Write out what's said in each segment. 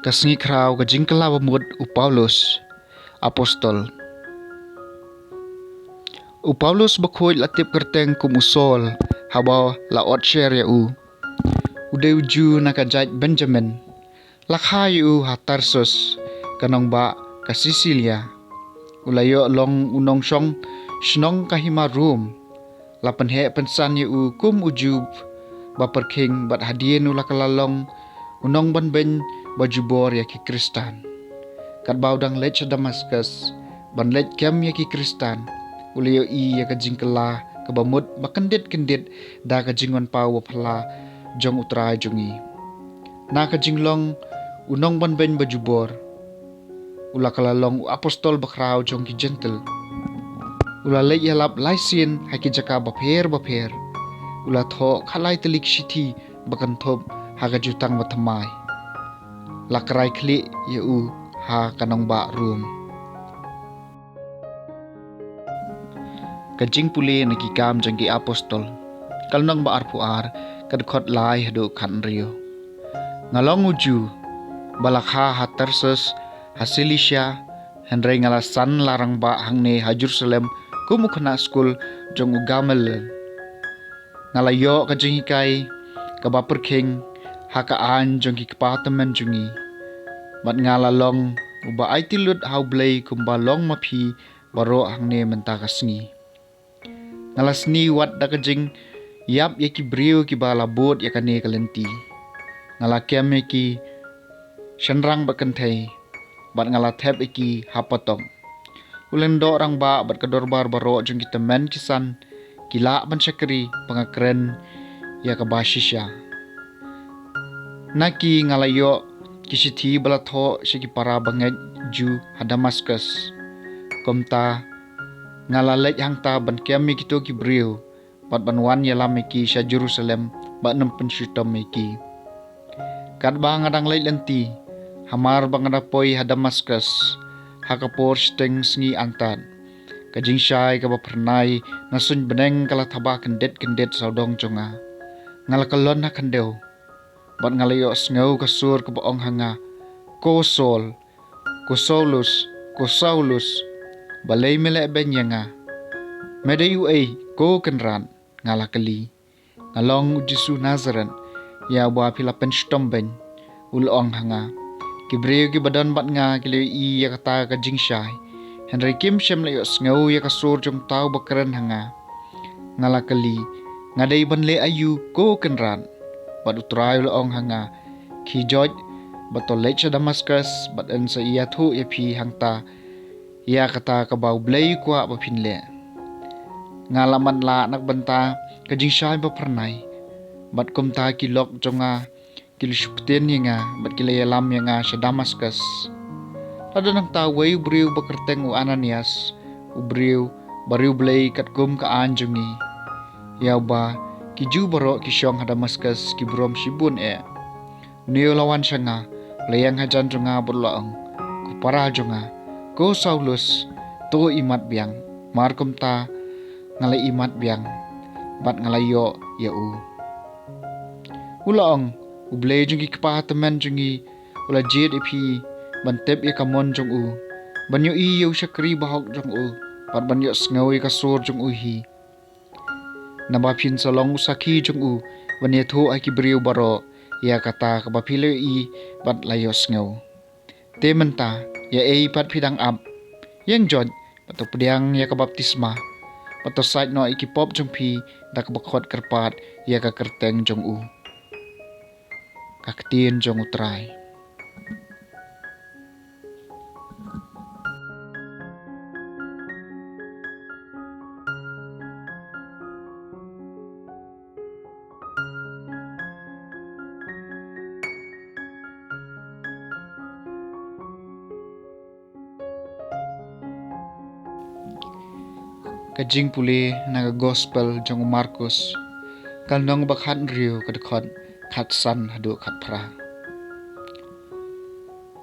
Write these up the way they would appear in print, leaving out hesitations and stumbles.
Sngi krau ka jingkala bamut Paulus APOSTOL. Paulus bakhoi latip kerteng kumusol habaw laot share ya Udeu ju nakajait Benjamin. Lakhay ha Tarsus kanong ba ka Sicilia. Ulayo long unong syong shnong kahima room. Lapanhe pensan kum ujub baperking bat hadien ulakalalong unong banben bajubor ya ki Kristan. Kat baudang lech Damaskus ban lech kem ya ki Kristan. Ulayo ya ka jingkala ka bamut bakendit-kendit da ka jingon pau phala jong utrai jongi. Na ka jinglong unong banben bajubor. Ulakalalong apostol bakrao jong ki gentle. Ula Lait-Ia lap laisin haki jaka baper. Ula tho khalai telik shiti bakan thop haga jutang batamai. Lakrai kli ha kanong ba room. Kajingpule nakikam jangki apostol. Kalnong ba arpuar kadkhot lai hadu khan rio. Ngalong uju balakha ha Tarsus ha Cilicia henry ngalasan larang ba hangne ha Jerusalem kumukna school jong ugamel. Ngalayo kajingikai kabaperking hakaan jong kipatamen jungi. Bat ngalalong uba ay tilut haublay kumbalong mapi baro hangne mentaka Sngi. Ngalasni wat da kajing yap yaki brio ki balabot yakane kalenti. Ngalakem yaki shenrang bakantai bat ngalathep iki hapatong. Ulendo orang ba bat kadorbar baro jong kita men kisan kila ban syakri pangakren ya kabashisya. Naki ngalayo kisiti balatho syaki para banget ju Damaskus. Komta ngalalek hangta ban kiami kito ki brio bat banwan yalam iki sya Jerusalem bat nempen syutom iki. Kat ba ngadang lait lenti hamar bangadapoi Damaskus hakapor steng Sngi angtan. Kajing syai ka bapernai nasun beneng kala thaba kendet saudong jonga. Ngalakalon ha kandeu. Bat ngalayo sngo kasur ka baong hanga. Ko Saulus balay mele benyanga. Medayu ko kenran ngalakali. Ngalong Jesu Nazaret ya ba pilapen stomben ulong hanga. Kibreo ki badan bat nga kilei ya kata ka jingsyai. Henry Kim shem layo sngo ya kasur jong tau bakaran hanga. Ngalakali ngadai banle ayu ko kenran. Bat utray ulong hanga. Ki George batol lech Damaskus bat en sa iya thu ya pi hangta. Ya kata ka bau blay kwa bapinle. Ngalaman la nakbanta ka jingsyai bapernai. Bat kumta kilok jonga kilisupten nga bat kilayalam nga sa Damaskus. Lado nang taway ubriw bakerteng u Ananias ubriw bariw blay kat kum ka anjungi. Yaw ba kiju baro kisyong Damaskus kibrom shibun Niyo lawan siya nga layang hajan jonga burlaang kupara jonga ko Saulus to imat biang markum ta ngalay imat biang bat ngalayo yau. Ulaang ublay jungi kapahataman jungi ula jid ipi bantep ya kamon jong banyo iyo syakri bahok jong pat banyo sngawi kasur jong hi. Nabapin sa long usaki jong banyo thu ay kibriw baro ya kata kabapilo bat layo sngaw. Tementa ya pat pidang ab yang jod pato pediang ya kabaptisma pato sait no ikipop jong pi da kabakot kerpat ya kakerteng jong kaktin jong utray. Kajingpule naga gospel jong MARKUS kalnong bakhan rio kadkhot khatsan hadu khatpra.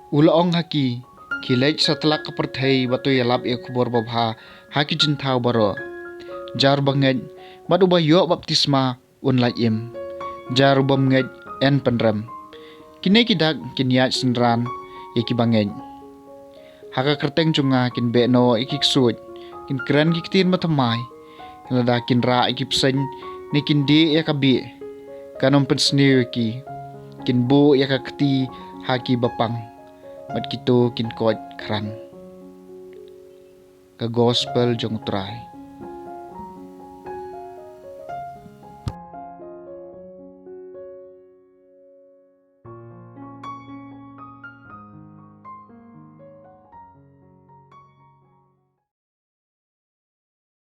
Ulaong haki kilech satlak kaperthai batu yalap kubor babha haki jinthaw baro. Jar banget badu bayo baptisma un laim. Jar bamget en penram. Kine kidak kinyat sinran ya kibangeng. Haka kerteng junga kin beno ikiksut kin kran kiktin matamai. Lada kin ra ikipsen ni kin di ya kabi. Kanom pensniu ki kin bu ya kakti haki bapang. Mat kito kin kot kran. Ka gospel jong utrai.